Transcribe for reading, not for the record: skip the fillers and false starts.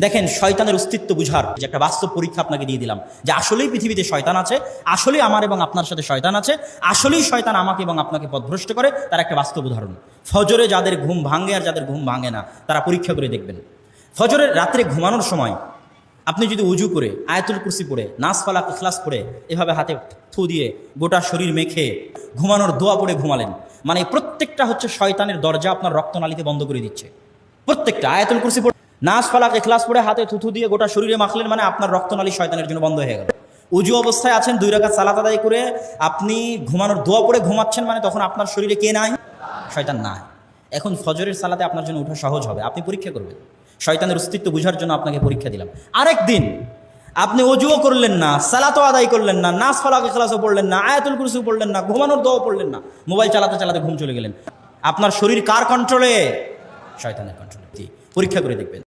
দেখেন, শয়তানের অস্তিত্ব বুঝার যে একটা বাস্তব পরীক্ষা আপনাকে দিয়ে দিলাম, যে আসলেই পৃথিবীতে শয়তান আছে, আসলেই আমার এবং আপনার সাথে শয়তান আছে, আসলেই শয়তান আমাকে এবং আপনাকে পথভ্রষ্ট করে, তার একটা বাস্তব উদাহরণ। ফজরে যাদের ঘুম ভাঙে আর যাদের ঘুম ভাঙে না, তারা পরীক্ষা করে দেখবেন। ফজরের রাত্রে ঘুমানোর সময় আপনি যদি উজু করে আয়াতুল কুরসি পড়ে নাস ফালাক ইখলাস পড়ে এভাবে হাতে থু দিয়ে গোটা শরীর মেখে ঘুমানোর দোয়া পড়ে ঘুমালেন, মানে প্রত্যেকটা হচ্ছে শয়তানের দরজা আপনার রক্তনালীতে বন্ধ করে দিচ্ছে। প্রত্যেকটা আয়াতুল কুরসি পড়ে নাস ফালাক ইখলাস পড়ে হাতে থুথু দিয়ে গোটা শরীরে মাখলেন, মানে আপনার রক্তনালী শয়তানের জন্য বন্ধ হয়ে গেল। উজু অবস্থায় আছেন, 2 রাকাত সালাত আদায় করে আপনি ঘুমানোর দোয়া পড়ে ঘুমাচ্ছেন, মানে তখন আপনার শরীরে কে নাই? শয়তান নাই। এখন ফজরের সালাতে আপনার জন্য ওঠা সহজ হবে, আপনি পরীক্ষা করবেন। শয়তানের অস্তিত্ব বুঝার জন্য আপনাকে পরীক্ষা দিলাম। আরেকদিন আপনি অজুও করলেন না, সালাতও আদায় করলেন না, নাস ফালাক ইখলাসও পড়লেন না, আয়াতুল কুরসিও পড়লেন না, ঘুমানোর দোয়াও পড়লেন না, মোবাইল চালাতে চালাতে ঘুম চলে গেলেন। আপনার শরীর কার কন্ট্রোলে? শয়তানের কন্ট্রোলে। পরীক্ষা করে দেখবেন।